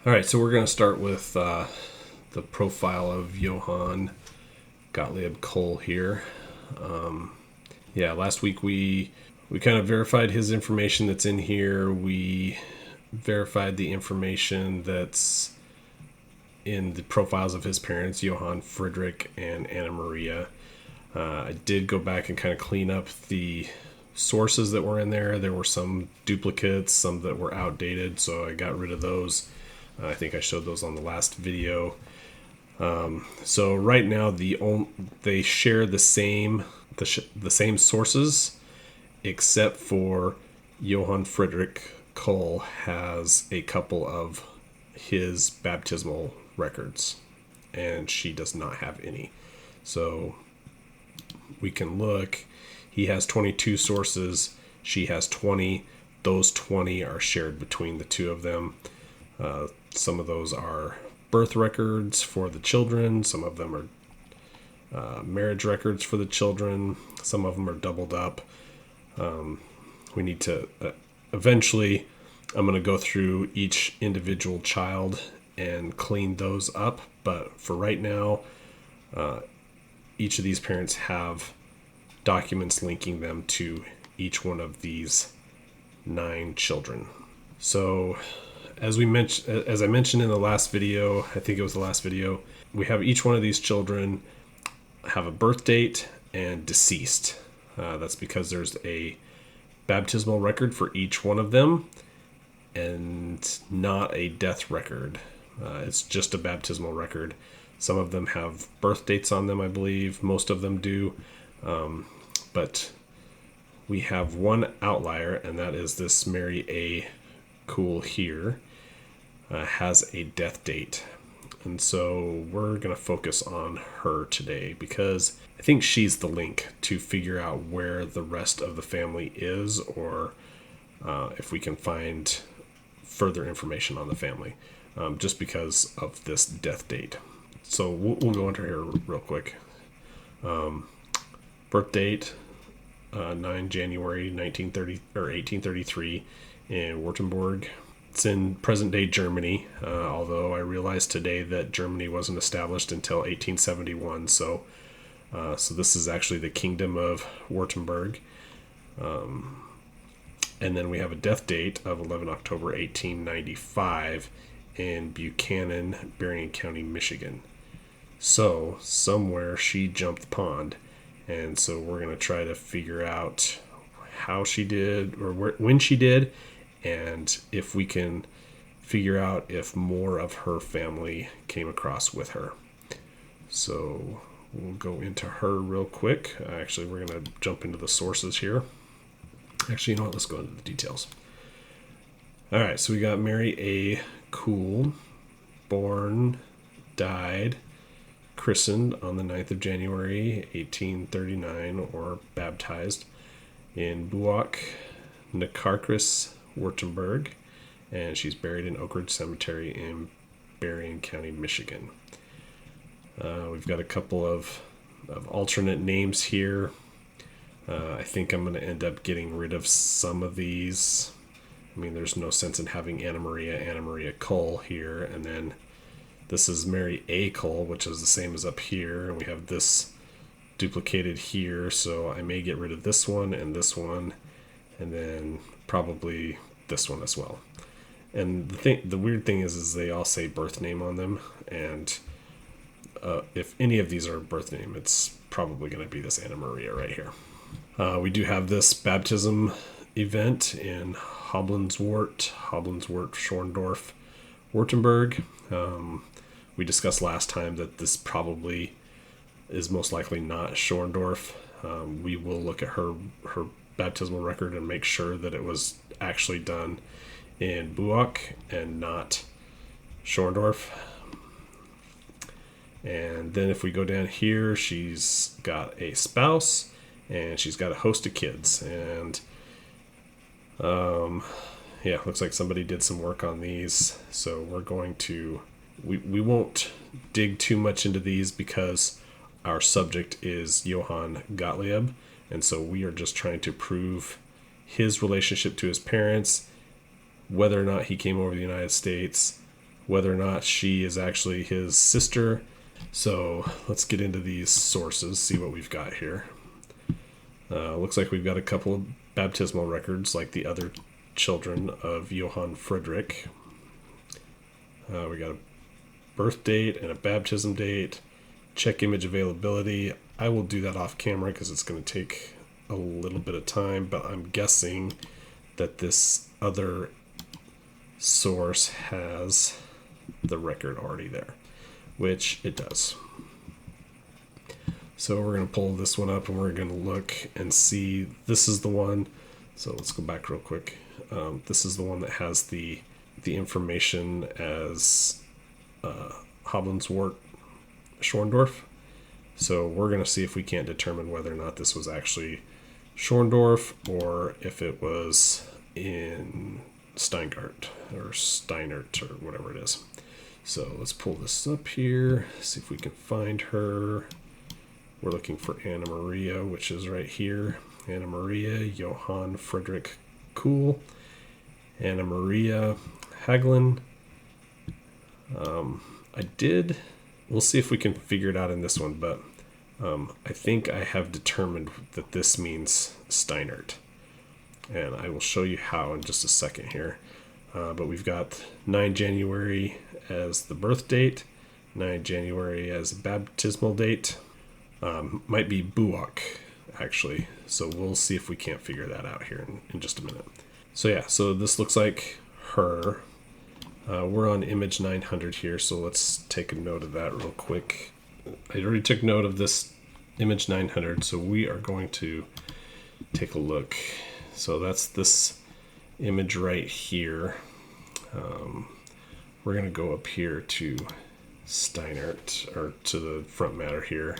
All right, so we're going to start with the profile of Johann Gottlieb Kuhl here. Last week we kind of verified his information that's in here. We verified the information that's in the profiles of his parents, Johann Friedrich and Anna Maria. I did go back and kind of clean up the sources that were in there. There were some duplicates, some that were outdated, so I got rid of those. I think I showed those on the last video. So right now they share the same sources, except for Johann Friedrich Kuhl has a couple of his baptismal records, and she does not have any. So we can look. He has 22 sources. She has 20. Those 20 are shared between the two of them. Some of those are birth records for the children. Some of them are marriage records for the children. Some of them are doubled up. We need to eventually, I'm going to go through each individual child and clean those up. But for right now, each of these parents have documents linking them to each one of these 9 children. So as I mentioned in the last video, I think it was the last video, we have each one of these children have a birth date and deceased. That's because there's a baptismal record for each one of them and not a death record. It's just a baptismal record. Some of them have birth dates on them, I believe. Most of them do. But we have one outlier, and that is this Mary A. Kuhl here. Has a death date. And so we're going to focus on her today because I think she's the link to figure out where the rest of the family is, or if we can find further information on the family, just because of this death date. So we'll go into here real quick. Birth date, 9 January 1833 in Württemberg. It's in present-day Germany, although I realized today that Germany wasn't established until 1871. So this is actually the Kingdom of Württemberg. And then we have a death date of 11 October 1895 in Buchanan, Berrien County, Michigan. So somewhere she jumped the pond. And so we're going to try to figure out how she did, or when she did, and if we can figure out if more of her family came across with her. So we'll go into her real quick. Actually, we're going to jump into the sources here. Actually, you know what? Let's go into the details. All right, so we got Mary A. Kuhl, born, died, christened on the 9th of January, 1839, or baptized in Buock, Neckarchris, Württemberg, and she's buried in Oak Ridge Cemetery in Berrien County, Michigan. We've got a couple of alternate names here. I think I'm going to end up getting rid of some of these. I mean, there's no sense in having Anna Maria Kull here, and then this is Mary A. Kull, which is the same as up here, and we have this duplicated here, so I may get rid of this one, and then probably this one as well. And the weird thing is they all say birth name on them, and if any of these are a birth name, it's probably going to be this Anna Maria right here. We do have this baptism event in Hoblenzwart, Schorndorf, Württemberg. We discussed last time that this probably is most likely not Schorndorf. We will look at her baptismal record and make sure that it was actually done in Buock and not Schorndorf. And then if we go down here, she's got a spouse and she's got a host of kids. And looks like somebody did some work on these. So we're going to, we won't dig too much into these because our subject is Johann Gottlieb. And so we are just trying to prove his relationship to his parents, whether or not he came over to the United States, whether or not she is actually his sister. So let's get into these sources, see what we've got here. Looks like we've got a couple of baptismal records like the other children of Johann Friedrich. We got a birth date and a baptism date. Check image availability. I will do that off camera because it's going to take a little bit of time, but I'm guessing that this other source has the record already there, which it does. So we're going to pull this one up and we're going to look and see. This is the one. So let's go back real quick. This is the one that has the information as Habenswort Schorndorf. So we're going to see if we can't determine whether or not this was actually Schorndorf or if it was in Steingart or Steinert or whatever it is. So let's pull this up here, see if we can find her. We're looking for Anna Maria, which is right here. Anna Maria Johann Friedrich Kuhl. Anna Maria Hagelin. We'll see if we can figure it out in this one, but I think I have determined that this means Steinert. And I will show you how in just a second here. But we've got 9 January as the birth date, 9 January as baptismal date. Might be Buok, actually. So we'll see if we can't figure that out here in just a minute. So yeah, so this looks like her. We're on image 900 here, so let's take a note of that real quick. I already took note of this image 900, so we are going to take a look. So that's this image right here. We're going to go up here to Steinert, or to the front matter here.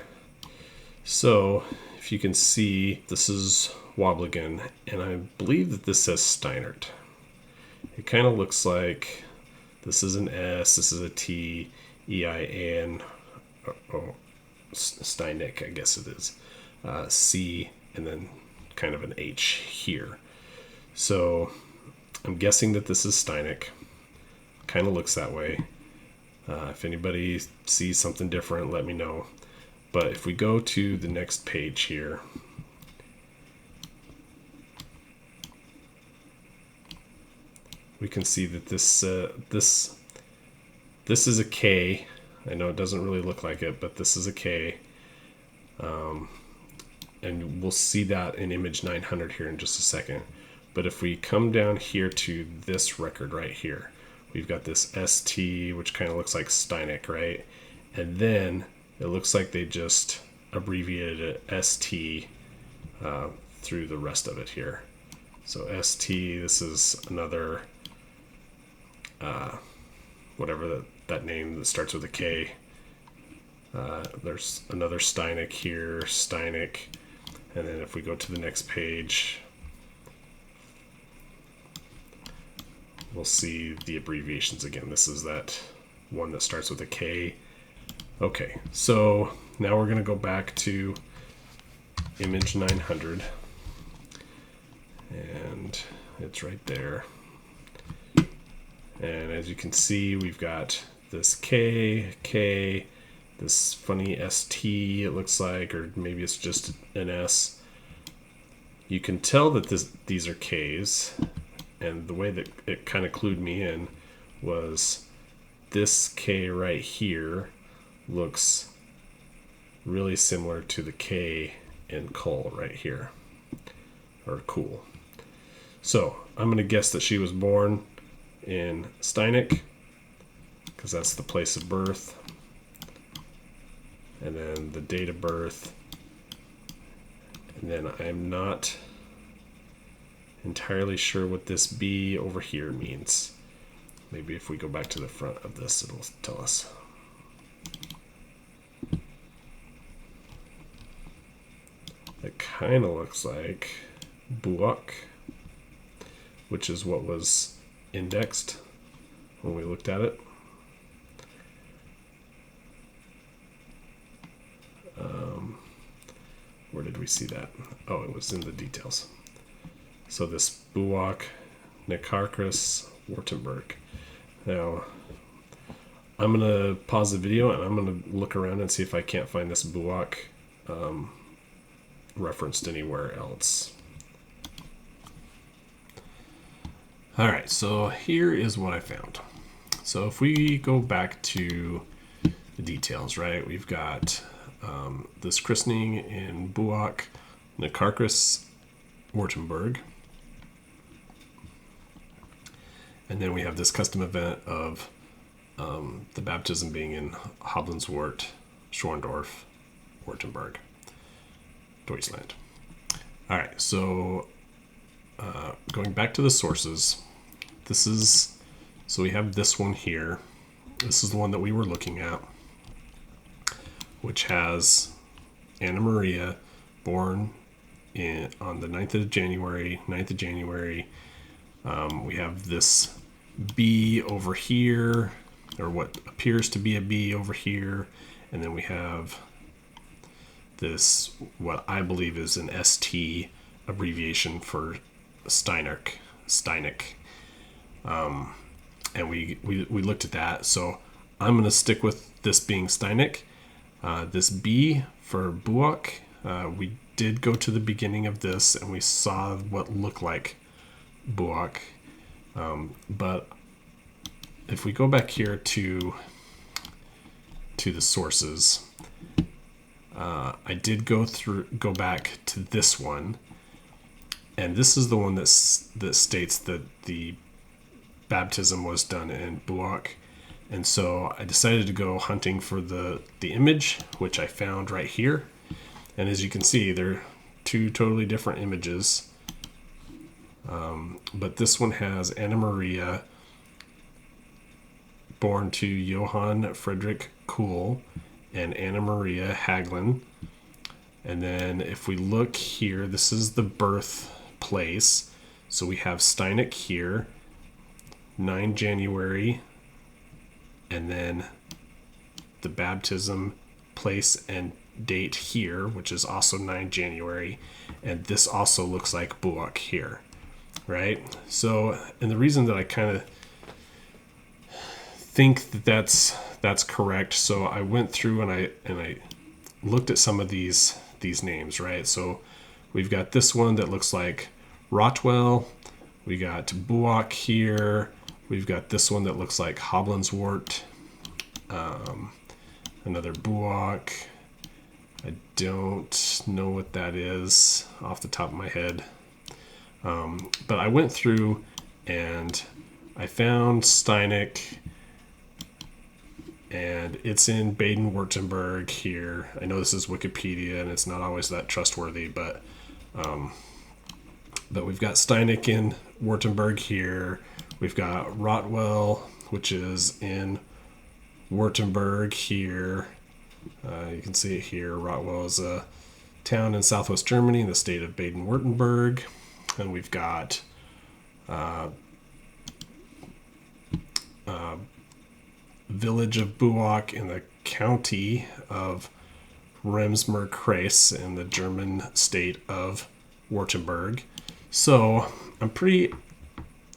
So if you can see, this is Wobbligan, and I believe that this says Steinert. It kind of looks like this is an S, this is a T, E-I-N, Steinek, I guess it is, C, and then kind of an H here. So I'm guessing that this is Steinek. Kind of looks that way. If anybody sees something different, let me know. But if we go to the next page here, we can see that this is a K. I know it doesn't really look like it, but this is a K. And we'll see that in image 900 here in just a second. But if we come down here to this record right here, we've got this ST, which kind of looks like Steinek, right? And then it looks like they just abbreviated it ST through the rest of it here. So ST, this is another, whatever that name that starts with a K. There's another Steinek here, Steinek. And then if we go to the next page, we'll see the abbreviations again. This is that one that starts with a K. Okay, so now we're going to go back to image 900. And it's right there. And as you can see, we've got this K, this funny ST, it looks like, or maybe it's just an S. You can tell that these are Ks, and the way that it kind of clued me in was this K right here looks really similar to the K in Kuhl right here, or Kuhl. So I'm going to guess that she was born in Steinek, because that's the place of birth. And then the date of birth. And then I'm not entirely sure what this B over here means. Maybe if we go back to the front of this, it'll tell us. It kind of looks like Buok, which is what was indexed when we looked at it. Where did we see that? Oh, it was in the details. So this Buok, Nekarchus, Württemberg. Now, I'm going to pause the video and I'm going to look around and see if I can't find this Buak referenced anywhere else. All right, so here is what I found. So if we go back to the details, right, we've got this christening in Buak, Nakarkris, Württemberg. And then we have this custom event of the baptism being in Hablandswort, Schorndorf, Württemberg, Deutschland. All right, so going back to the sources, so we have this one here. This is the one that we were looking at, which has Anna Maria born on the 9th of January. We have this B over here, or what appears to be a B over here, and then we have this, what I believe is an ST abbreviation for Steinek. And we looked at that, so I'm going to stick with this being Steinek. This B for Buak, we did go to the beginning of this and we saw what looked like Buak, but if we go back here to the sources, I did go back to this one, and this is the one that states that the baptism was done in Buak. And so I decided to go hunting for the image, which I found right here. And as you can see, they're two totally different images. But this one has Anna Maria, born to Johann Friedrich Kuhl and Anna Maria Hagelin. And then if we look here, this is the birthplace. So we have Steinek here, 9 January, and then the baptism place and date here, which is also 9 January. And this also looks like Buak here, right? So, and the reason that I kind of think that that's correct, so I went through and I looked at some of these names, right? So we've got this one that looks like Rotwell, we got Buak here, we've got this one that looks like Hablandswort, another Buak. I don't know what that is off the top of my head, but I went through and I found Steinek, and it's in Baden-Württemberg here. I know this is Wikipedia and it's not always that trustworthy, but we've got Steinek in Württemberg here. We've got Rotwell, which is in Württemberg here. You can see it here. Rotwell is a town in southwest Germany in the state of Baden-Württemberg. And we've got village of Buak in the county of Remsmar-Kreis in the German state of Württemberg. So I'm pretty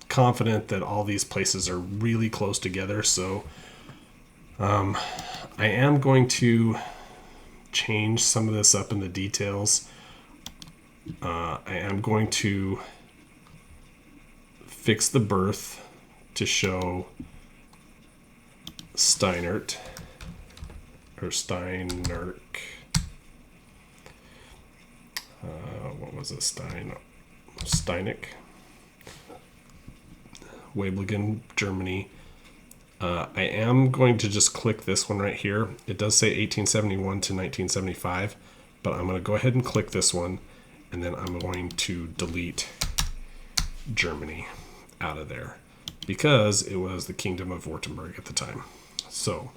confident that all these places are really close together. So I am going to change some of this up in the details. I am going to fix the birth to show Steinert or Steinerk. What was it? Steinek. Weblingen, Germany. I am going to just click this one right here. It does say 1871 to 1975, but I'm going to go ahead and click this one, and then I'm going to delete Germany out of there because it was the Kingdom of Württemberg at the time. So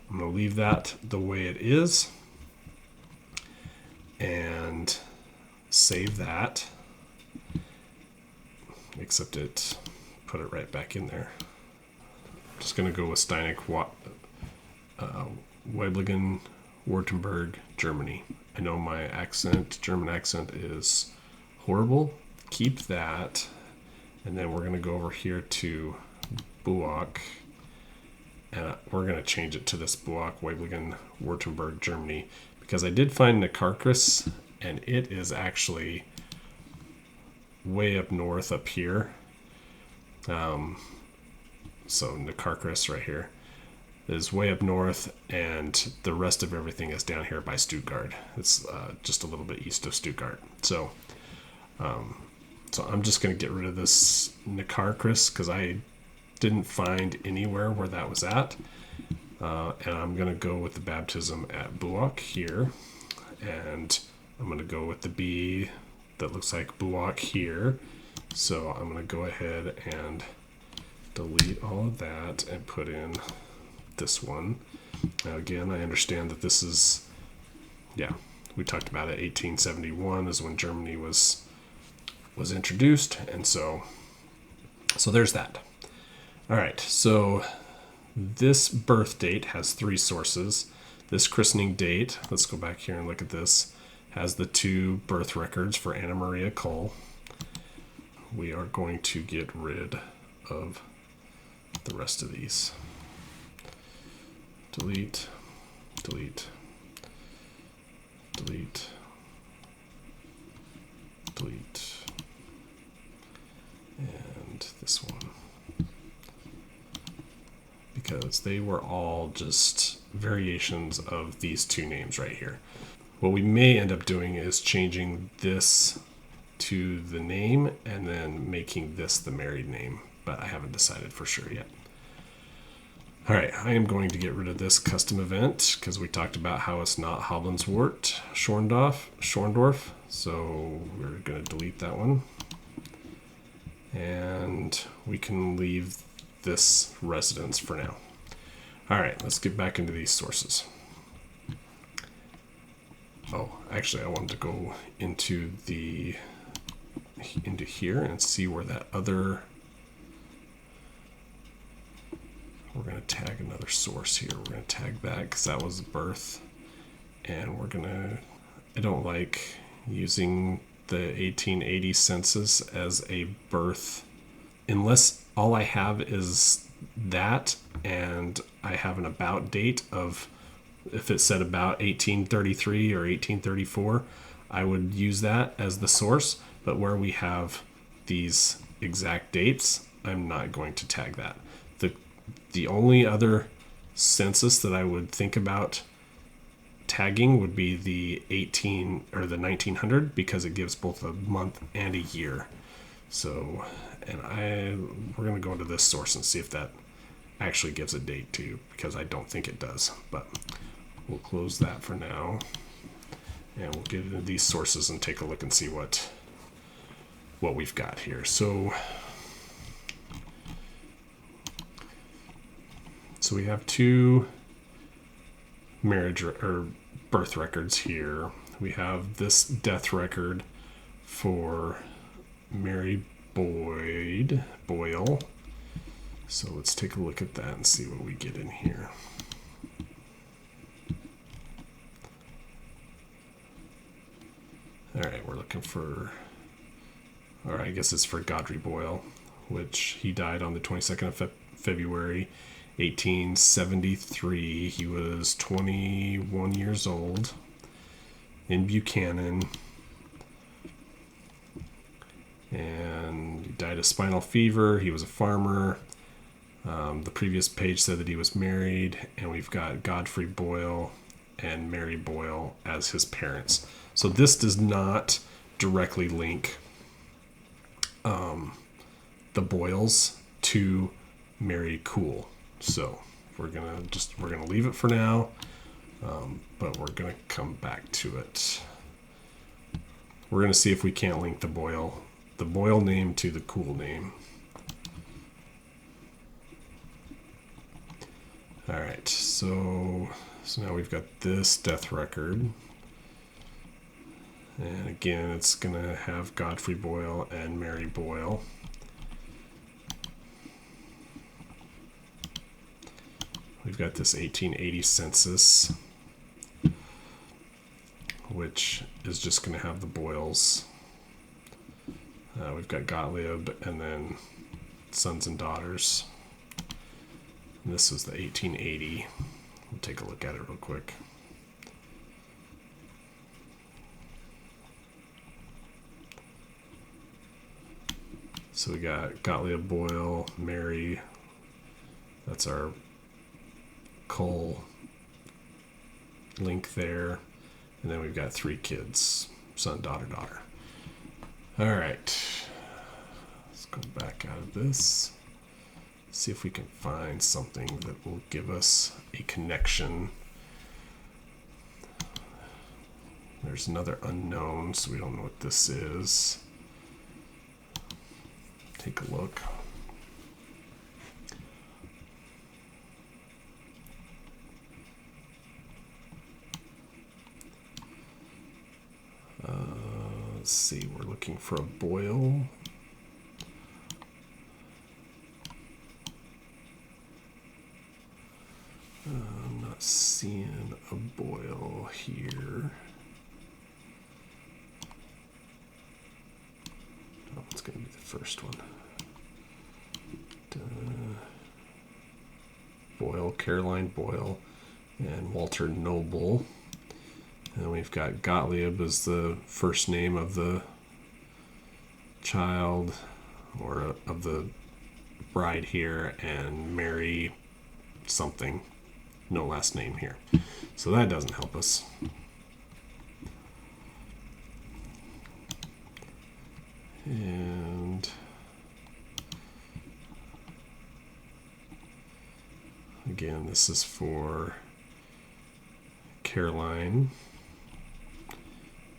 I'm going to leave that the way it is and save that, except it put it right back in there. I'm just going to go with Steinek, Weblingen, Württemberg, Germany. I know my German accent is horrible. Keep that. And then we're going to go over here to Buak. And we're going to change it to this Block, Weiblingen, Württemberg, Germany, because I did find Nekarkris, and it is actually way up north up here. So Nekarkris right here is way up north, and the rest of everything is down here by Stuttgart. It's just a little bit east of Stuttgart. So I'm just going to get rid of this Nekarkris because I didn't find anywhere where that was at. And I'm going to go with the baptism at Buak here. And I'm going to go with the B that looks like Buak here. So I'm going to go ahead and delete all of that and put in this one. Now again, I understand that this is, we talked about it, 1871 is when Germany was introduced, and so there's that. All right, so this birth date has 3 sources. This christening date, let's go back here and look at this, has the 2 birth records for Anna Maria Küll. We are going to get rid of the rest of these. Delete, delete, delete, delete, and this one. Because they were all just variations of these 2 names right here. What we may end up doing is changing this to the name and then making this the married name, but I haven't decided for sure yet. All right, I am going to get rid of this custom event because we talked about how it's not Habenswort Schorndorf, so we're going to delete that one. And we can leave this residence for now. All right, let's get back into these sources. Oh, actually, I wanted to go into here and see where that other. We're going to tag another source here. We're going to tag that because that was birth, and we're going to. I don't like using the 1880 census as a birth unless all I have is that and I have an about date of, if it said about 1833 or 1834, I would use that as the source. But where we have these exact dates, I'm not going to tag that. The only other census that I would think about tagging would be the 1900 because it gives both a month and a year. So, and we're going to go into this source and see if that actually gives a date too, because I don't think it does. But we'll close that for now, and we'll get into these sources and take a look and see what we've got here. So we have 2 marriage or birth records here. We have this death record for Mary Boyle. So let's take a look at that and see what we get in here. All right, we're looking for, or I guess it's for Godfrey Boyle, which he died on the 22nd of February, 1873. He was 21 years old in Buchanan, and he died of spinal fever. He was a farmer. The previous page said that he was married, and we've got Godfrey Boyle and Mary Boyle as his parents. So this does not directly link the Boyles to Mary Kuhl. So we're gonna leave it for now, but we're gonna come back to it. We're gonna see if we can't link the Boyle name to the Kuhl name. All right, so now we've got this death record, and again, it's gonna have Godfrey Boyle and Mary Boyle. We've got this 1880 census, which is just going to have the Boyles. We've got Gottlieb and then sons and daughters. And this was the 1880. We'll take a look at it real quick. So we got Gottlieb, Boyle, Mary. That's our Kuhl link there. And then we've got 3 kids, son, daughter, daughter. All right. Let's go back out of this. See if we can find something that will give us a connection. There's another unknown, so we don't know what this is. Take a look. Let's see, we're looking for a Boyle. I'm not seeing a Boyle here. Oh, it's going to be the first one. Boyle, Caroline Boyle, and Walter Noble. And we've got Gottlieb as the first name of the child or of the bride here, and Mary something. No last name here. So that doesn't help us. And again, this is for Caroline.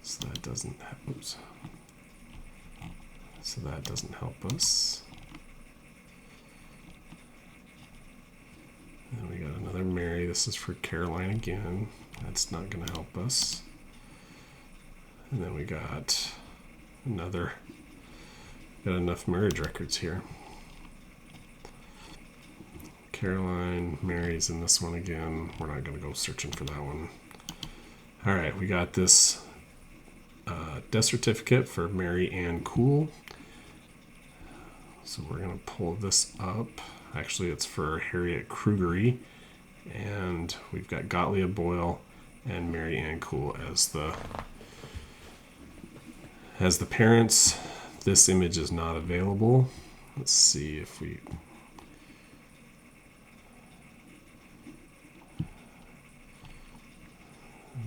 So that doesn't oops. So that doesn't help us. And we got another Mary. This is for Caroline again. That's not going to help us. And then we got another. Got enough marriage records here. Caroline, Mary's in this one again. We're not going to go searching for that one. All right, we got this death certificate for Mary Ann Kuhl. So we're going to pull this up. Actually, it's for Harriet Krugery. And we've got Gottlieb Boyle and Mary Ann Kuhl as the parents. This image is not available. Let's see if we...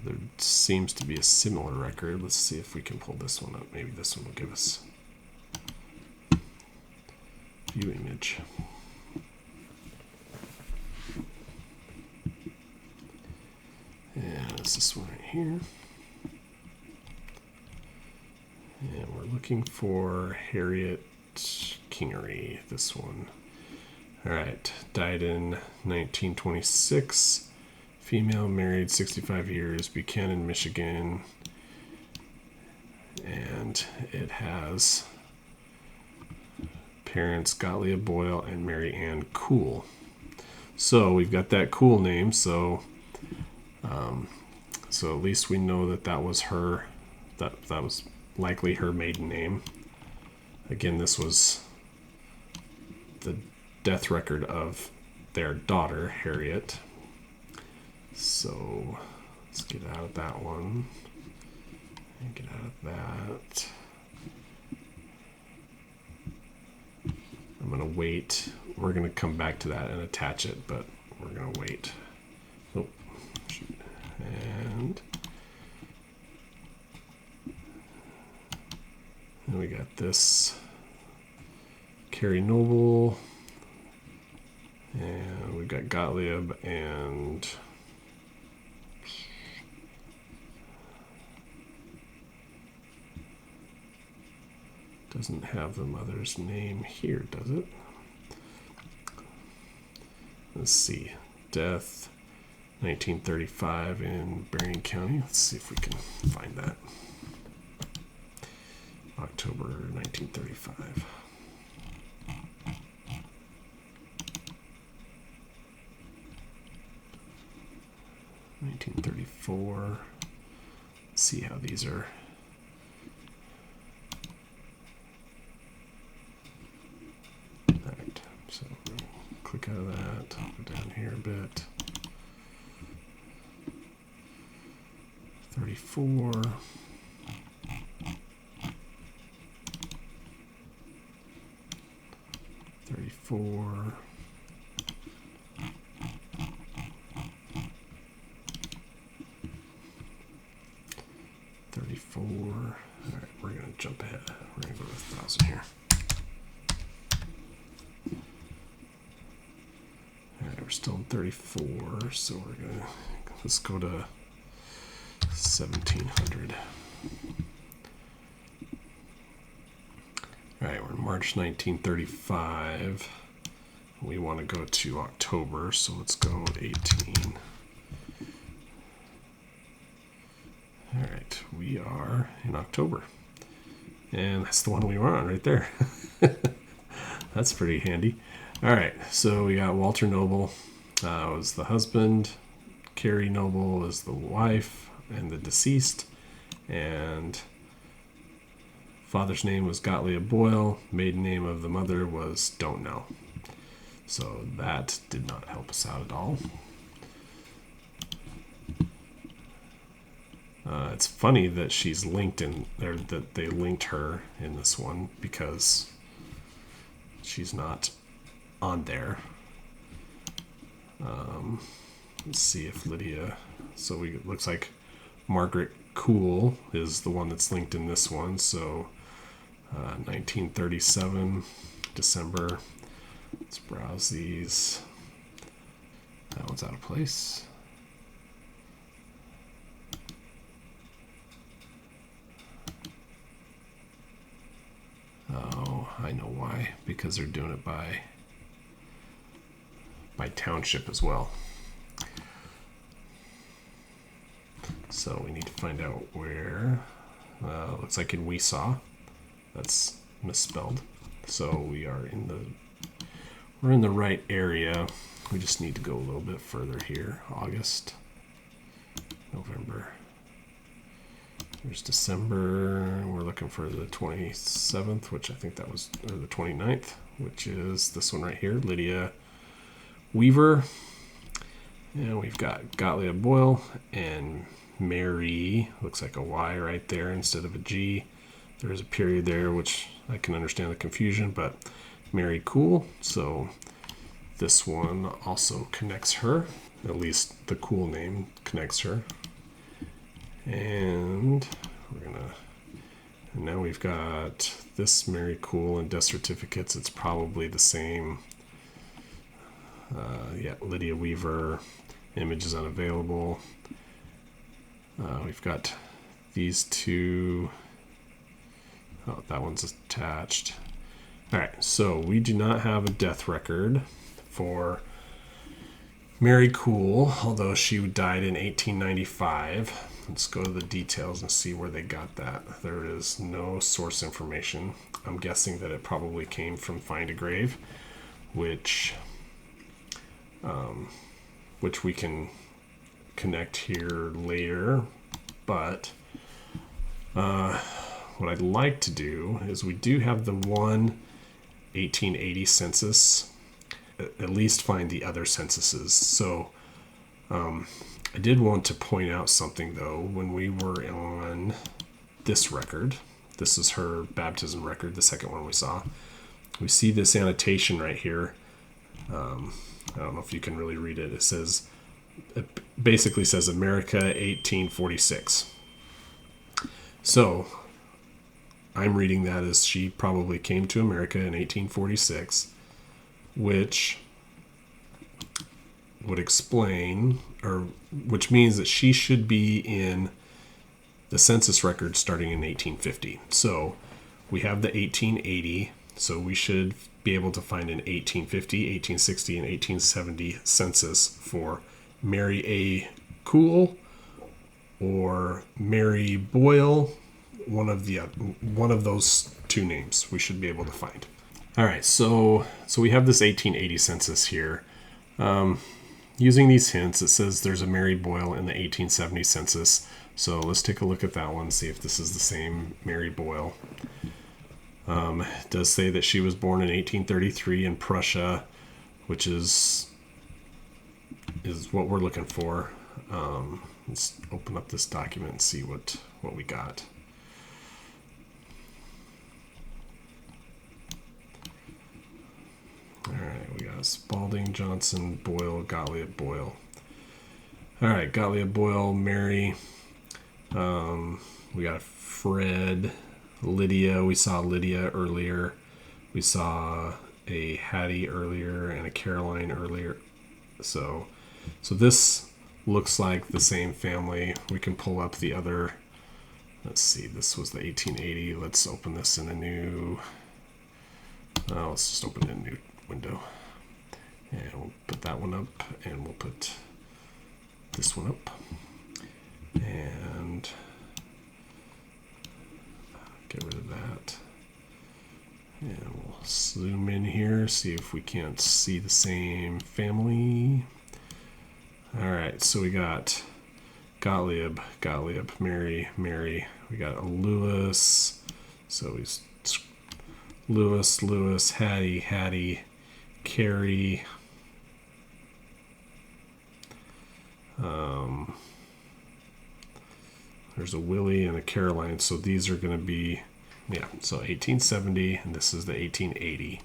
There seems to be a similar record. Let's see if we can pull this one up. Maybe this one will give us view image. And it's this one right here. And we're looking for Harriet Kingery, this one. All right, died in 1926. Female, married, 65 years, Buchanan, Michigan. And it has parents Gottlieb Boyle and Mary Ann Kuhl. So we've got that Kuhl name, so at least we know that was her, that was likely her maiden name. Again, this was the death record of their daughter, Harriet. So let's get out of that one and get out of that. I'm going to wait. We're going to come back to that and attach it, but we're going to wait. Oh, shoot. And then we got this Carrie Noble, and we've got Gottlieb and doesn't have the mother's name here, does it? Let's see. Death, 1935 in Berrien County. Let's see if we can find that. October 1935. $1934. Let's see how these are. Alright, so click out of that. bit. I'll go down here a bit. 34. 34. 34. All right, we're going to jump ahead. We're going to go to 1,000 here. All right, we're still in 34, so we're going to, let's go to 1,700. All right, we're in March 1935. We want to go to October, so let's go 18. All right, we are in October. And that's the one we were on right there. That's pretty handy. All right, so we got Walter Noble was the husband. Carrie Noble is the wife and the deceased. And father's name was Gottlieb Boyle. Maiden name of the mother was don't know. So that did not help us out at all. It's funny that she's linked in there, that they linked her in this one, because she's not on there. Let's see if Lydia. So it looks like Margaret Kuhl is the one that's linked in this one. So 1937, December. Let's browse these. That one's out of place. Oh, I know why. Because they're doing it by township as well. So we need to find out where. Looks like in Weesaw. That's misspelled. So we're in the right area. We just need to go a little bit further here. August, November. There's December. We're looking for the 27th, which I think that was, or the 29th, which is this one right here, Lydia Weaver. And we've got Gottlieb Boyle and Mary. Looks like a Y right there instead of a G. There's a period there, which I can understand the confusion, but Mary Kuhl. So this one also connects her. At least the Kuhl name connects her. And now we've got this Mary Kuhl and death certificates. It's probably the same. Yeah, Lydia Weaver. Image is unavailable. We've got these two. Oh, that one's attached. All right, so we do not have a death record for Mary Kuhl, although she died in 1895. Let's go to the details and see where they got that. There is no source information. I'm guessing that it probably came from Find a Grave, which we can connect here later. But what I'd like to do is, we do have the 1880 census, at least find the other censuses. So I did want to point out something though. When we were on this record, this is her baptism record, the second one we saw, we see this annotation right here. I don't know if you can really read it. It basically says America 1846. So I'm reading that as she probably came to America in 1846, which would explain, or which means that she should be in the census record starting in 1850. So we have the 1880, so we should be able to find an 1850, 1860, and 1870 census for Mary A. Kuhl or Mary Boyle. One of those two names we should be able to find. All right, so we have this 1880 census here. Using these hints, it says there's a Mary Boyle in the 1870 census. So let's take a look at that one, see if this is the same Mary Boyle. It does say that she was born in 1833 in Prussia, which is is what we're looking for. Let's open up this document and see what we got. All right, we got Spalding, Johnson, Boyle, Gottlieb, Boyle. All right, Gottlieb, Boyle, Mary. We got Fred, Lydia. We saw Lydia earlier. We saw a Hattie earlier and a Caroline earlier. So this looks like the same family. We can pull up the other. Let's see. This was the 1880. Let's open this in a new. Let's just open it in a new window, and we'll put that one up, and we'll put this one up, and get rid of that, and we'll zoom in here, see if we can't see the same family. All right, so we got Gottlieb, Mary. We got a Lewis, so he's Lewis, Hattie, Carrie. There's a Willie and a Caroline, so these are going to be, so 1870, and this is the 1880.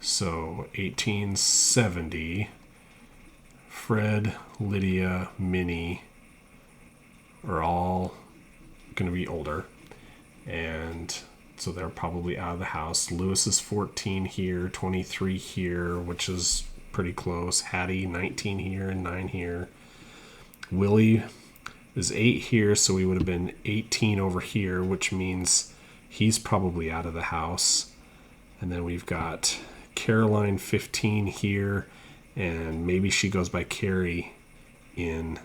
So 1870, Fred, Lydia, Minnie are all going to be older, and so they're probably out of the house. Lewis is 14 here, 23 here, which is pretty close. Hattie, 19 here and 9 here. Willie is 8 here, so we would have been 18 over here, which means he's probably out of the house. And then we've got Caroline, 15 here, and maybe she goes by Carrie in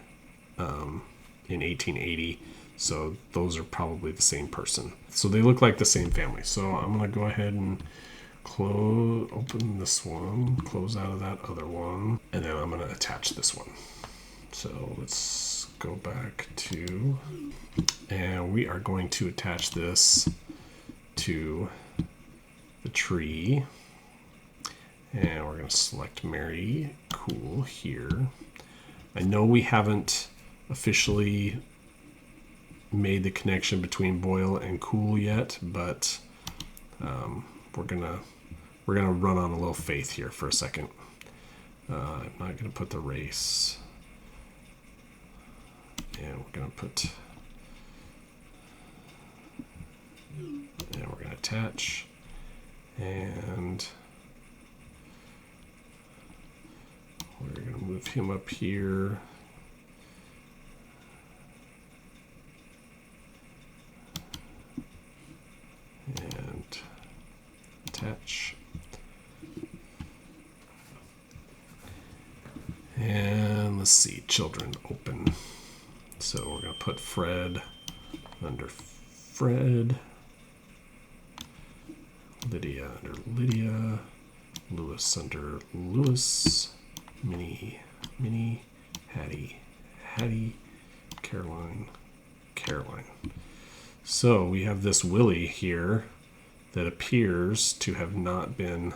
1880. So those are probably the same person. So they look like the same family. So I'm going to go ahead and open this one, close out of that other one, and then I'm going to attach this one. So let's go back to, and we are going to attach this to the tree. And we're going to select Mary Kuhl here. I know we haven't officially made the connection between Boyle and Kuhl yet, but we're gonna run on a little faith here for a second. I'm not gonna put the race, and we're gonna put, and we're gonna attach, and we're gonna move him up here. And attach. And let's see, children open. So we're going to put Fred under Fred, Lydia under Lydia, Lewis under Lewis, Minnie, Hattie, Caroline. So we have this Willie here that appears to have not been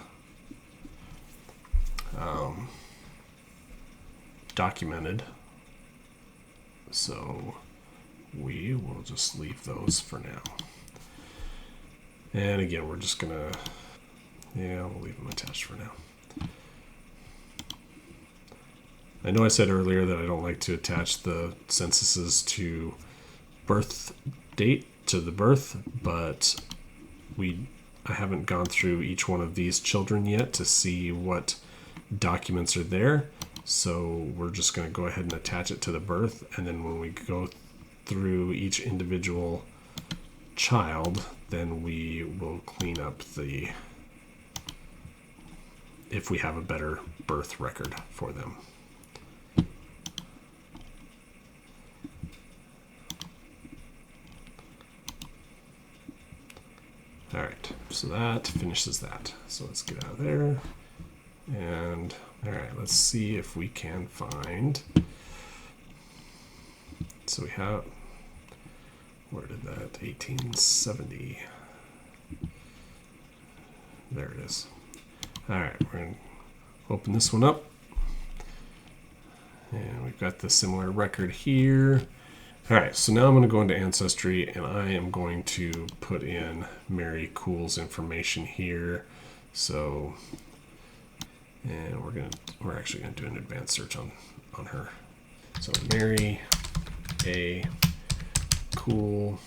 documented. So we will just leave those for now. And again, we're just going to, we'll leave them attached for now. I know I said earlier that I don't like to attach the censuses to birth date, to the birth, but I haven't gone through each one of these children yet to see what documents are there. So we're just going to go ahead and attach it to the birth, and then when we go through each individual child, then we will clean up if we have a better birth record for them. All right, so that finishes that. So let's get out of there. And all right, let's see if we can find. So we have, where did that, 1870. There it is. All right, we're going to open this one up. And we've got the similar record here. All right, so now I'm going to go into Ancestry, and I am going to put in Mary Kuhl's information here. So, and we're actually going to do an advanced search on her. So Mary A. Kuhl,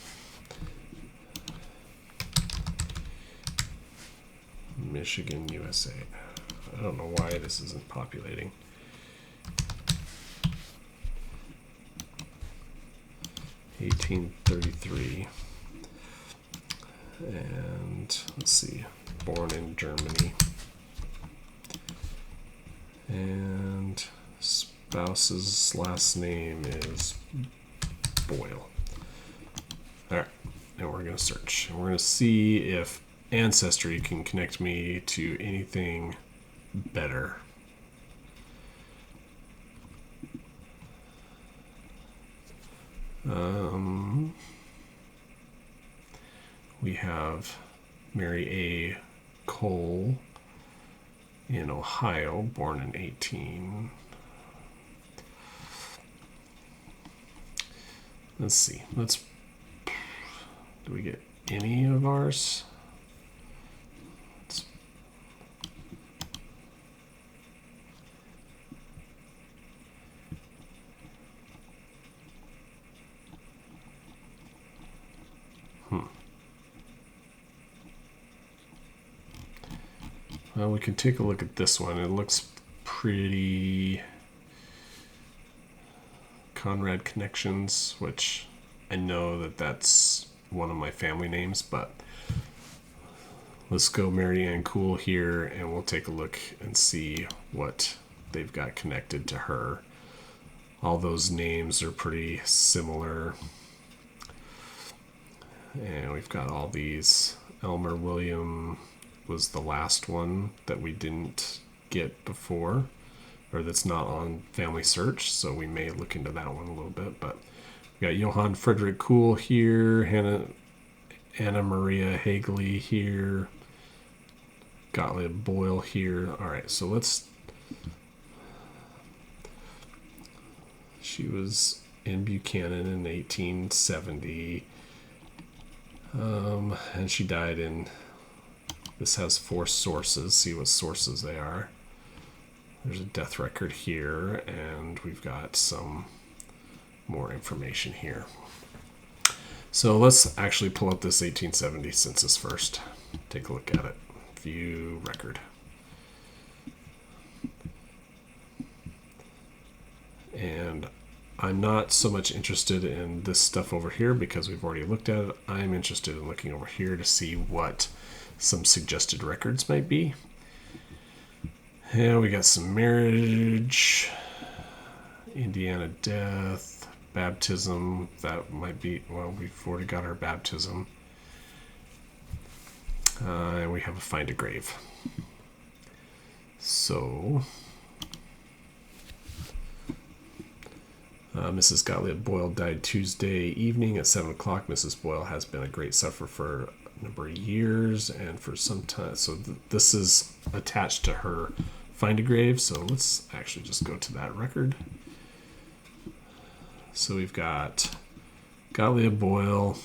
Michigan, USA. I don't know why this isn't populating. (1833), and let's see, born in Germany, and spouse's last name is Boyle. All right, and we're going to search, and we're going to see if Ancestry can connect me to anything better. We have Mary A. Cole in Ohio, born in 18. Let's see. Do we get any of ours? Well, we can take a look at this one. It looks pretty Conrad Connections, which I know that that's one of my family names, but let's go Mary Ann Kuhl here, and we'll take a look and see what they've got connected to her. All those names are pretty similar. And we've got all these. Elmer William was the last one that we didn't get before, or that's not on FamilySearch, so we may look into that one a little bit. But we got Johann Friedrich Kuhl here, Anna Maria Küll here, Gottlieb Boyle here. All right, so she was in Buchanan in 1870, and she died in. This has 4 sources. See what sources they are. There's a death record here, and we've got some more information here. So let's actually pull up this 1870 census first. Take a look at it. View record. And I'm not so much interested in this stuff over here because we've already looked at it. I'm interested in looking over here to see what some suggested records might be. And we got some marriage, Indiana death, baptism. That might be, well, we've already got our baptism. And we have a find a grave. So, Mrs. Gottlieb Boyle died Tuesday evening at 7 o'clock. Mrs. Boyle has been a great sufferer for a number of years and for some time. So this is attached to her find a grave. So let's actually just go to that record. So we've got Gottlieb Boyle,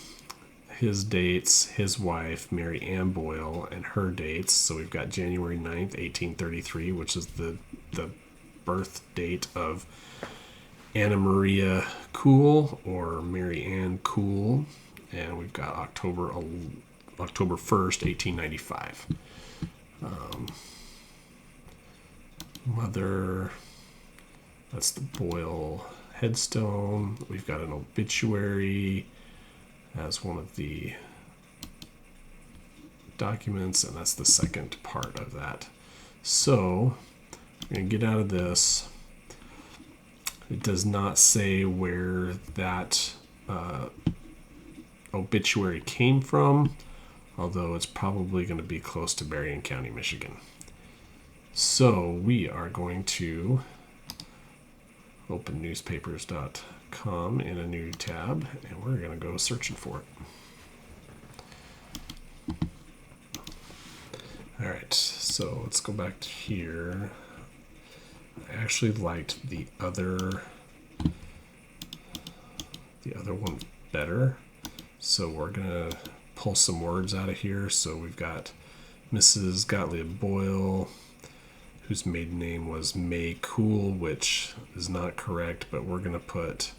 his dates, his wife, Mary Ann Boyle, and her dates. So we've got January 9th, 1833, which is the birth date of Anna Maria Küll, or Mary Ann Kuhl, and we've got October 1st, 1895. Mother, that's the Boyle headstone. We've got an obituary as one of the documents, and that's the second part of that. So we're going to get out of this. It does not say where that obituary came from, although it's probably going to be close to Berrien County, Michigan. So we are going to open newspapers.com in a new tab, and we're going to go searching for it. All right, so let's go back to here. I actually liked the other one better. So we're gonna pull some words out of here. So we've got Mrs. Gottlieb Boyle, whose maiden name was May Kuhl, which is not correct, but we're gonna put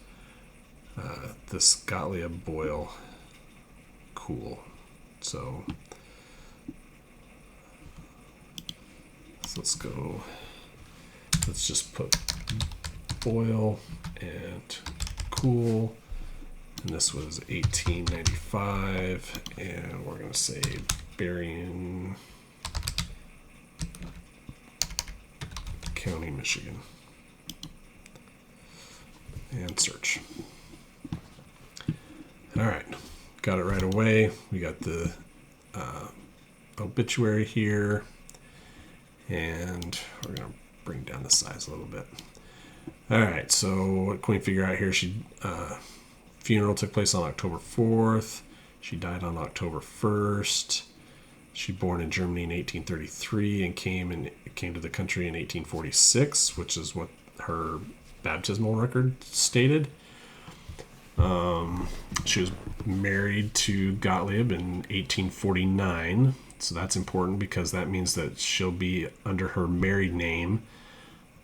this Gottlieb Boyle Kuhl. So let's just put Boyle and Kuhl, and this was 1895, and we're going to say Berrien County, Michigan, and search. All right, got it right away. We got the obituary here, and we're going to bring down the size a little bit. All right, so what can we figure out here? She funeral took place on October 4th. She died on October 1st. She born in Germany in 1833 and came to the country in 1846, which is what her baptismal record stated. She was married to Gottlieb in 1849, so that's important because that means that she'll be under her married name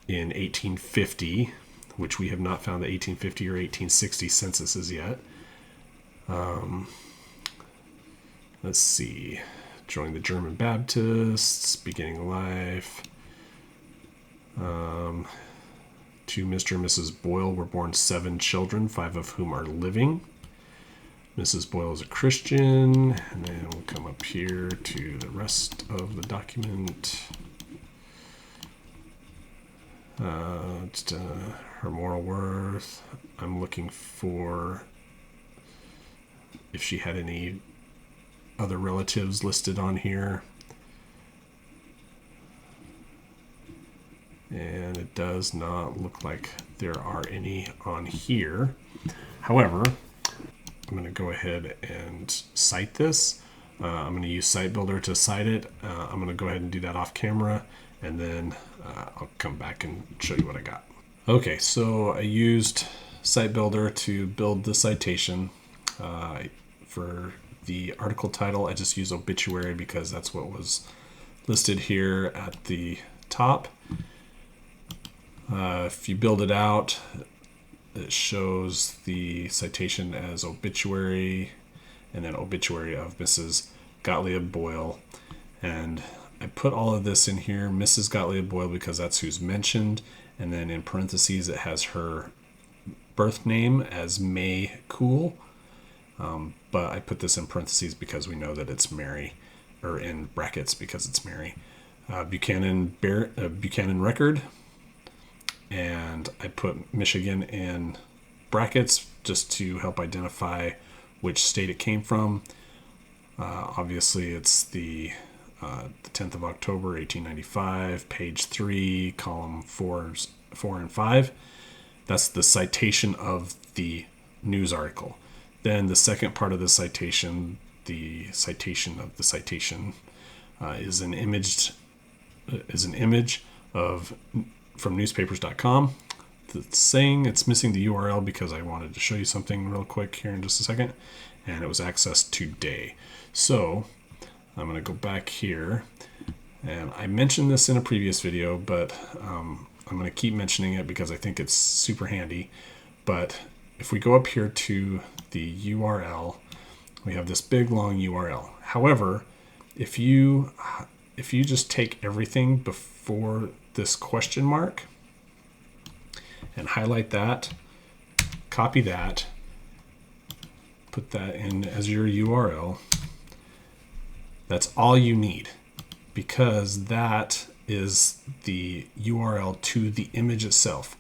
in 1850, which we have not found the 1850 or 1860 censuses yet. Let's see. Joined the German Baptists, beginning life. To Mr. and Mrs. Boyle were born 7 children, 5 of whom are living. Mrs. Boyle is a Christian, and then we'll come up here to the rest of the document. Her moral worth. I'm looking for if she had any other relatives listed on here. And it does not look like there are any on here. However, I'm going to go ahead and cite this. I'm going to use Site Builder to cite it. I'm going to go ahead and do that off camera, and then I'll come back and show you what I got. Okay, so I used Site Builder to build the citation. For the article title, I just use obituary because that's what was listed here at the top. If you build it out, it shows the citation as obituary and then obituary of Mrs. Gottlieb Boyle. And I put all of this in here, Mrs. Gottlieb Boyle, because that's who's mentioned. And then in parentheses, it has her birth name as May Kuhl. But I put this in parentheses because we know that it's Mary, or in brackets because it's Mary. Buchanan record. And I put Michigan in brackets just to help identify which state it came from. Obviously, it's the 10th of October, 1895, page 3, column 4 and 5. That's the citation of the news article. Then the second part of the citation of the citation, is an image of from newspapers.com. It's saying it's missing the URL because I wanted to show you something real quick here in just a second, and it was accessed today. So I'm going to go back here, and I mentioned this in a previous video, but I'm going to keep mentioning it because I think it's super handy. But if we go up here to the URL, we have this big long URL. However, if you just take everything before this question mark and highlight that, copy that, put that in as your URL, that's all you need, because that is the URL to the image itself.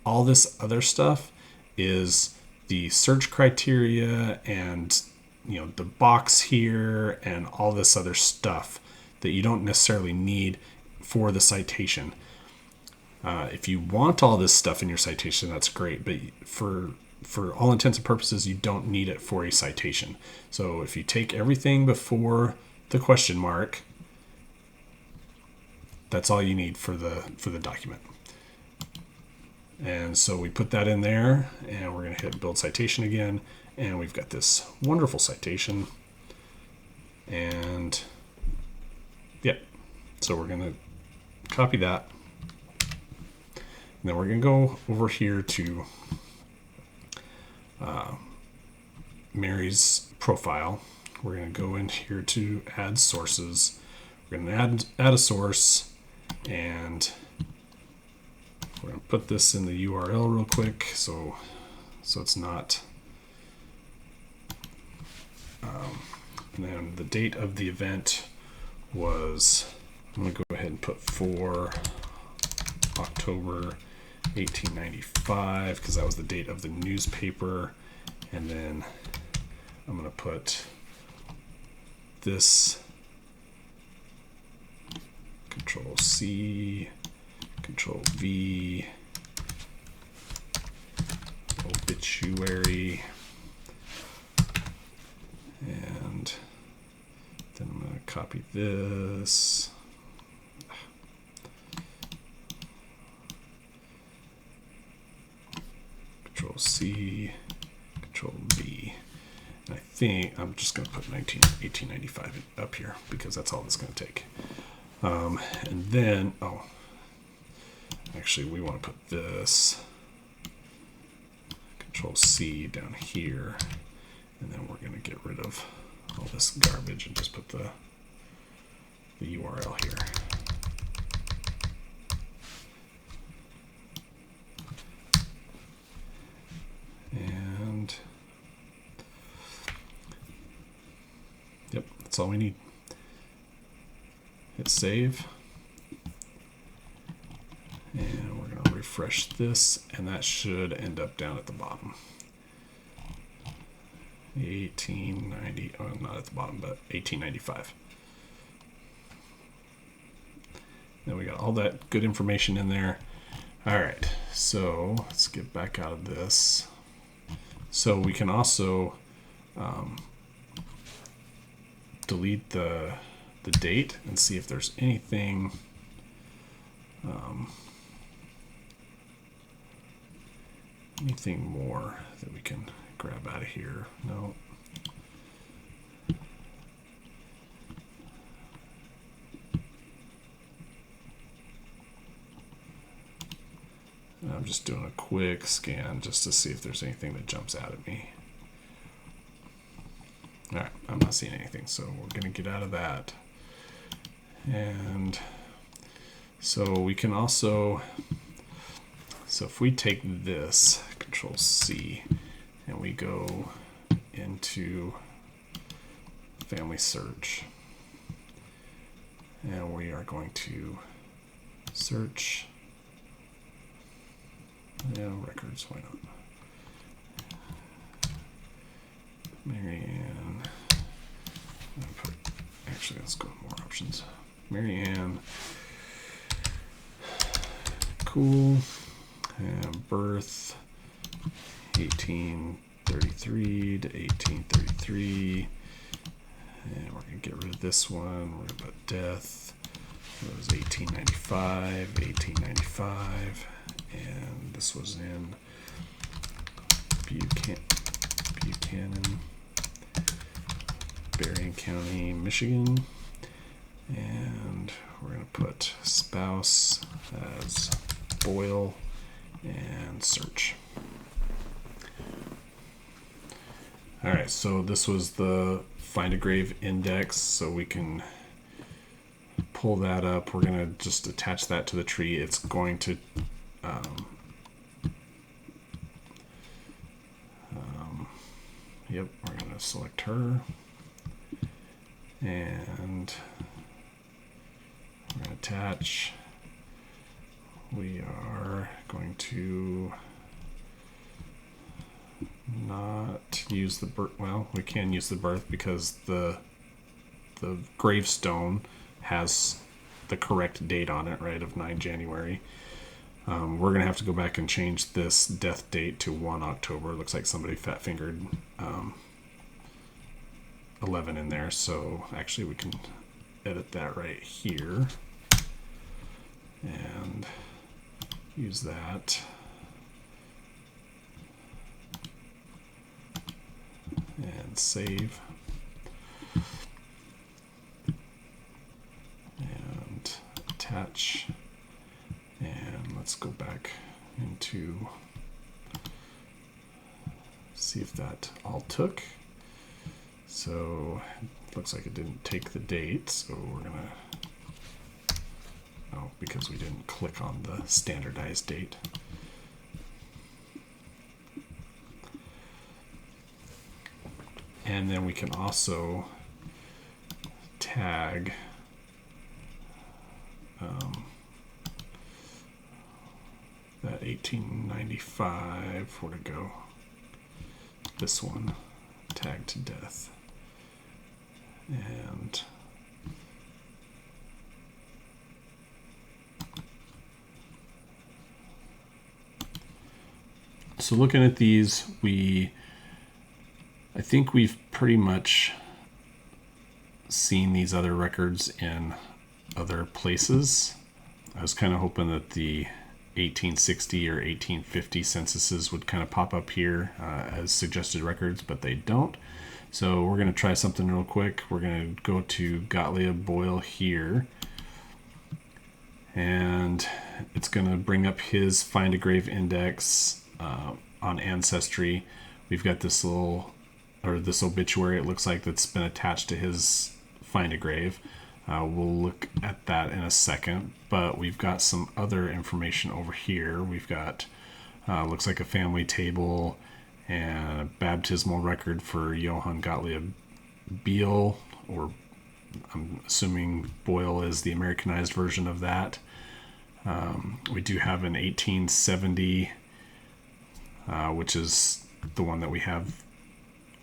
All this other stuff is the search criteria and the box here and all this other stuff that you don't necessarily need for the citation. If you want all this stuff in your citation, that's great, but for all intents and purposes, you don't need it for a citation. So if you take everything before the question mark, that's all you need for the document. And so we put that in there, and we're going to hit build citation again, and we've got this wonderful citation. And yeah, so we're going to copy that. And then we're going to go over here to Mary's profile. We're going to go in here to add sources. We're going to add a source, and we're going to put this in the URL real quick so it's not. And then the date of the event was, I'm going to go ahead and put 4 October 1895 because that was the date of the newspaper. And then I'm going to put this Control C, Control V, obituary, and then I'm going to copy this. Control C, Control V. And I think I'm just going to put 1895 up here because that's all it's going to take. And then, actually we want to put this Control C down here, and then we're going to get rid of all this garbage and just put the URL here. And yep, that's all we need. Hit save. And we're going to refresh this, and that should end up down at the bottom. 1890, not at the bottom, but 1895. Then we got all that good information in there. All right, so let's get back out of this. So we can also delete the date and see if there's anything anything more that we can grab out of here. No. I'm just doing a quick scan just to see if there's anything that jumps out at me. All right, I'm not seeing anything, so we're going to get out of that. And so we can also, so if we take this, Control C, and we go into FamilySearch, and we are going to search records, why not? Marianne. Actually, let's go more options. Marianne Kuhl, and birth 1833 to 1833. And we're going to get rid of this one. We're going to put death. It was 1895. And this was in Buchanan, Berrien County, Michigan. And we're going to put spouse as Boyle and search. All right, so this was the find a grave index, so we can pull that up. We're going to just attach that to the tree. It's going to yep, we're going to select her, and we're going to attach. We are going to not use the birth. Well, we can use the birth because the gravestone has the correct date on it, right, of 9 January. We're going to have to go back and change this death date to 1 October. It looks like somebody fat-fingered 11 in there. So actually we can edit that right here and use that. and save. And attach. And let's go back into, see if that all took. So it looks like it didn't take the date, so we're gonna, oh, because we didn't click on the standardized date. And then we can also tag that 1895, where to go? This one, tag to death. And so looking at these, I think we've pretty much seen these other records in other places. I was kind of hoping that the 1860 or 1850 censuses would kind of pop up here as suggested records, but they don't. So we're going to try something real quick. We're going to go to Gottlieb Boyle here, and it's going to bring up his Find a Grave index on Ancestry. We've got this this obituary, it looks like, that's been attached to his Find a Grave. We'll look at that in a second, but we've got some other information over here. We've got, looks like a family table and a baptismal record for Johann Gottlieb Boyle, or I'm assuming Boyle is the Americanized version of that. We do have an 1870, which is the one that we have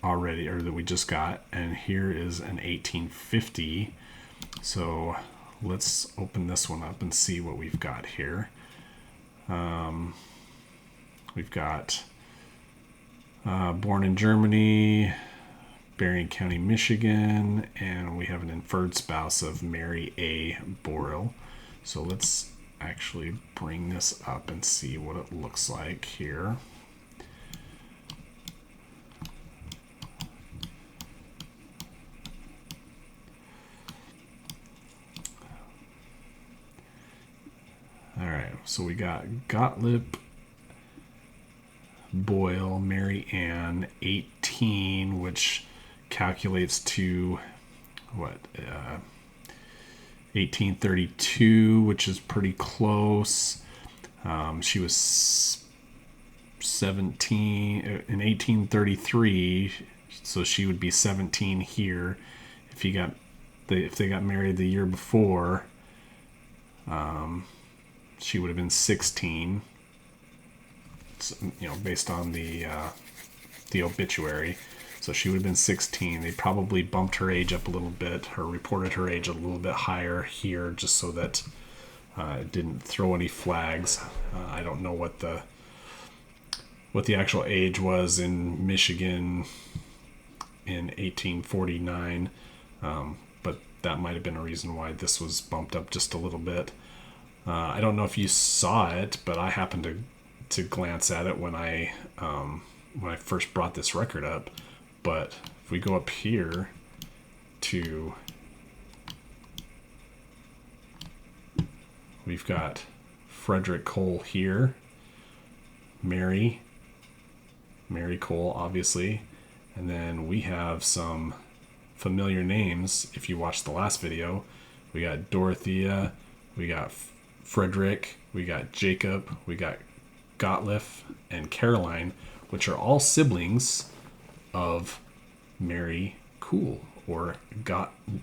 already, or that we just got, and here is an 1850. So let's open this one up and see what we've got here. We've got born in Germany, Berrien County, Michigan, and we have an inferred spouse of Mary A. Boyle. So let's actually bring this up and see what it looks like here. All right, so we got Gottlieb Boyle, Mary Ann, 18, which calculates to what, 1832, which is pretty close. She was 17 in 1833, so she would be 17 here. If they got married the year before, she would have been 16. Based on the obituary. So she would have been 16. They probably bumped her age up a little bit, or reported her age a little bit higher here, just so that it didn't throw any flags. I don't know what the actual age was in Michigan in 1849, but that might have been a reason why this was bumped up just a little bit. I don't know if you saw it, but I happened to glance at it when I first brought this record up. But if we go up here to, we've got Frederick Cole here, Mary Cole, obviously, and then we have some familiar names. If you watched the last video, we got Dorothea, we got Frederick, we got Jacob, we got Gottlieb and Caroline, which are all siblings of Mary Kühl, or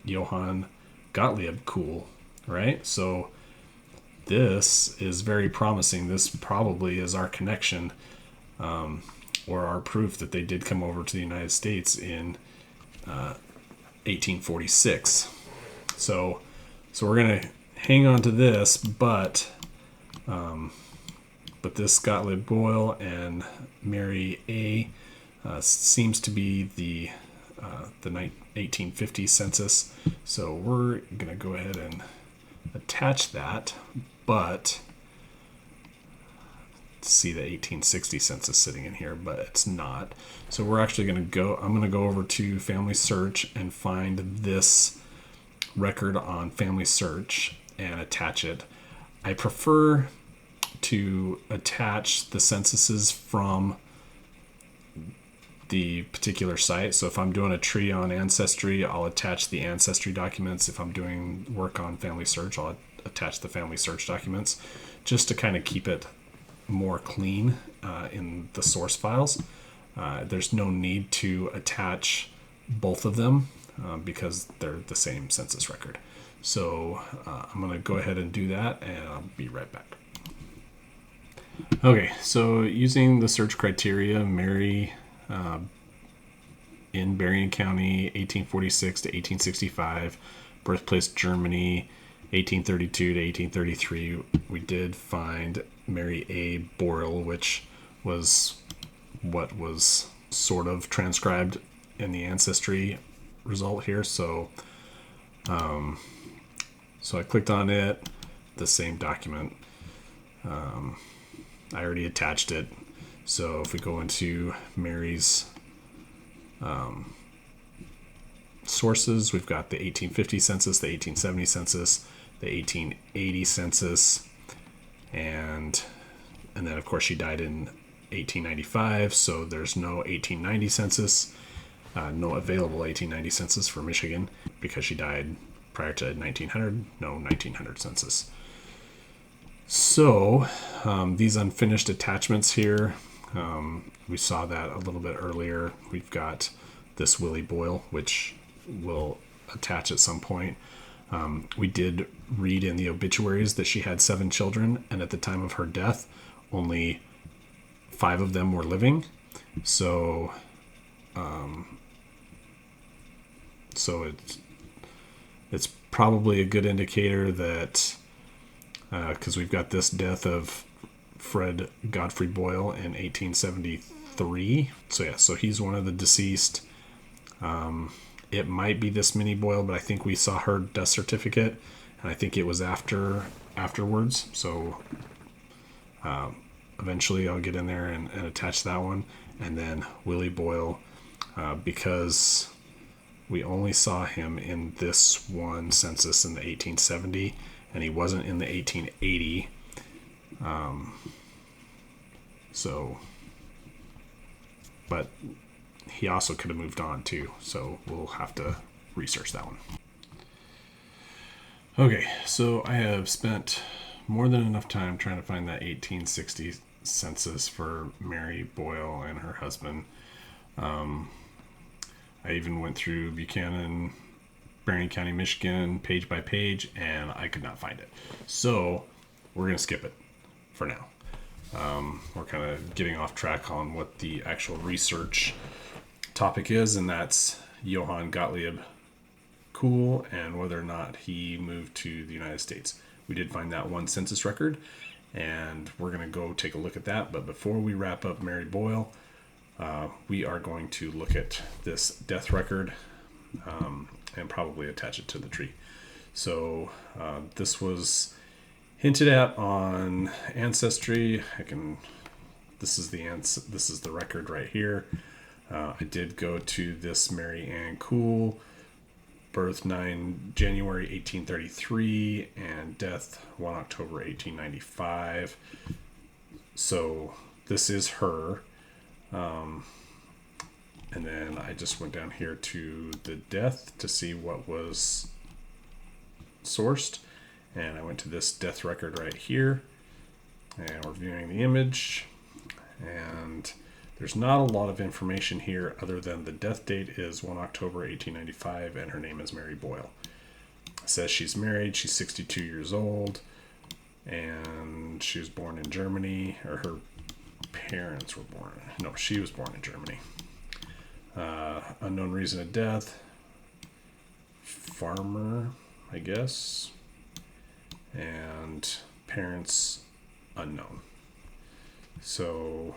Johann Gottlieb Kühl, right? So this is very promising. This probably is our connection, or our proof that they did come over to the United States in 1846. So we're gonna hang on to this, but this Gottlieb Boyle and Mary A. Seems to be the 1850 census. So we're going to go ahead and attach that. But see the 1860 census sitting in here, but it's not. So we're actually going to go, I'm going to go over to FamilySearch and find this record on FamilySearch and attach it. I prefer to attach the censuses from the particular site. So if I'm doing a tree on Ancestry, I'll attach the Ancestry documents. If I'm doing work on FamilySearch, I'll attach the FamilySearch documents, just to kind of keep it more clean in the source files. There's no need to attach both of them because they're the same census record. So I'm going to go ahead and do that, and I'll be right back. Okay, so using the search criteria, Mary in Berrien County, 1846 to 1865, birthplace Germany, 1832 to 1833, we did find Mary A. Boyle, which was what was sort of transcribed in the Ancestry result here. So I clicked on it, the same document. I already attached it. So if we go into Mary's sources, we've got the 1850 census, the 1870 census, the 1880 census, and then of course she died in 1895, so there's no 1890 census, no available 1890 census for Michigan because she died prior to 1900, no 1900 census. So these unfinished attachments here, we saw that a little bit earlier. We've got this Willie Boyle, which we'll attach at some point. We did read in the obituaries that she had 7 children, and at the time of her death, only 5 of them were living. So it's probably a good indicator that because we've got this death of Fred Godfrey Boyle in 1873. So he's one of the deceased. It might be this Minnie Boyle, but I think we saw her death certificate, and I think it was afterwards. So eventually I'll get in there and attach that one. And then Willie Boyle, because we only saw him in this one census in the 1870, and he wasn't in the 1880. But he also could have moved on too, so we'll have to research that one. Okay, so I have spent more than enough time trying to find that 1860 census for Mary Boyle and her husband. I even went through Buchanan, Berrien County, Michigan, page by page, and I could not find it. So we're going to skip it for now. We're kind of getting off track on what the actual research topic is, and that's Johann Gottlieb Kuhl and whether or not he moved to the United States. We did find that one census record, and we're going to go take a look at that. But before we wrap up Mary Boyle, we are going to look at this death record and probably attach it to the tree. So this was hinted at on Ancestry. This is the record right here. I did go to this Mary Ann Kuhl, birth 9 January 1833 and death 1 October 1895. So this is her. And then I just went down here to the death to see what was sourced. And I went to this death record right here. And we're viewing the image. And there's not a lot of information here other than the death date is 1 October 1895 and her name is Mary Boyle. It says she's married, she's 62 years old, and she was born in Germany, or her parents were born. No, she was born in Germany. Unknown reason of death. Farmer, I guess. And parents unknown. So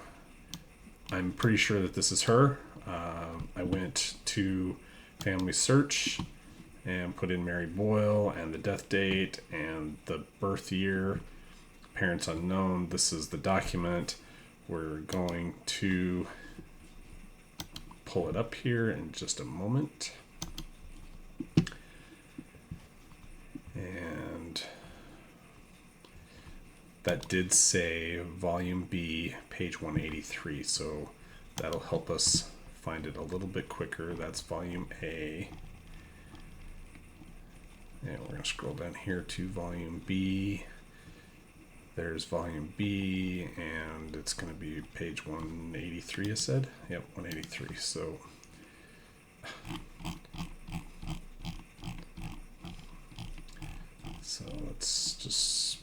I'm pretty sure that this is her. I went to FamilySearch and put in Mary Boyle and the death date and the birth year parents unknown. This is the document. We're going to pull it up here in just a moment. And that did say volume B, page 183, so that'll help us find it a little bit quicker. That's volume A. And we're going to scroll down here to volume B. There's volume B, and it's going to be page 183, I said? Yep, 183. So let's just,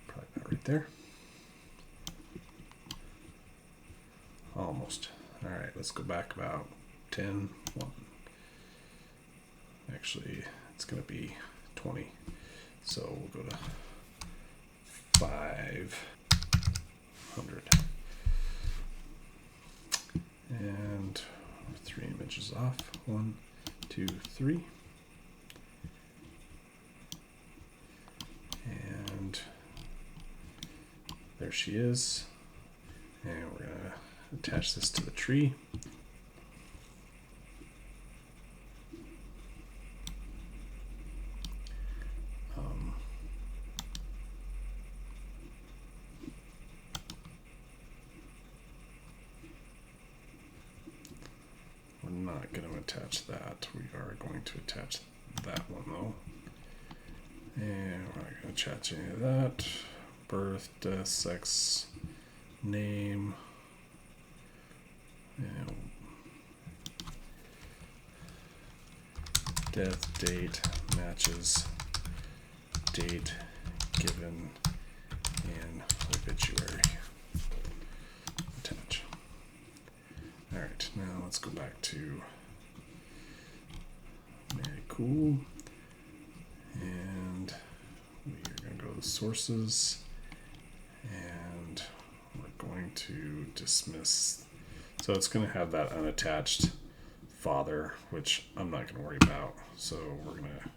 probably not right there. Almost. All right, let's go back about 10, 1. Actually, it's going to be 20. So we'll go to 500. And 3 images off. 1, 2, 3. And there she is. And we're going to attach this to the tree. We're not going to attach that. We are going to attach that one though. And we're not going to attach any of that. Birth, death, sex, name. And death date matches date given in obituary. Attach. All right, now let's go back to Maria Küll, and we are going to go to sources, and we're going to dismiss. So it's going to have that unattached father, which I'm not going to worry about. So we're going to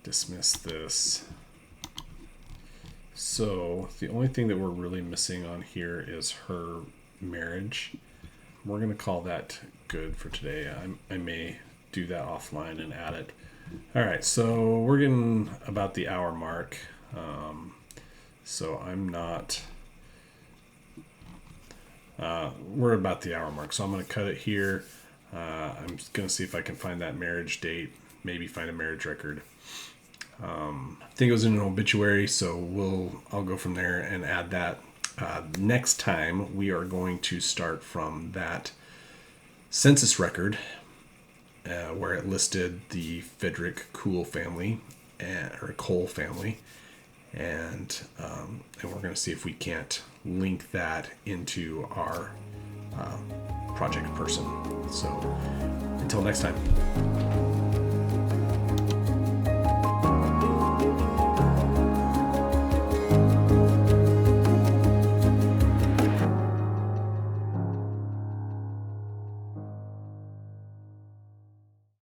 dismiss this. So the only thing that we're really missing on here is her marriage. We're going to call that good for today. I may do that offline and add it. All right, so we're getting about the hour mark. So I'm not... we're about the hour mark, so I'm going to cut it here. I'm going to see if I can find that marriage date, maybe find a marriage record. I think it was in an obituary, so I'll go from there and add that. Next time, we are going to start from that census record where it listed the Friedrich Kuhl family, or Cole family, and we're going to see if we can't link that into our project person. So until next time.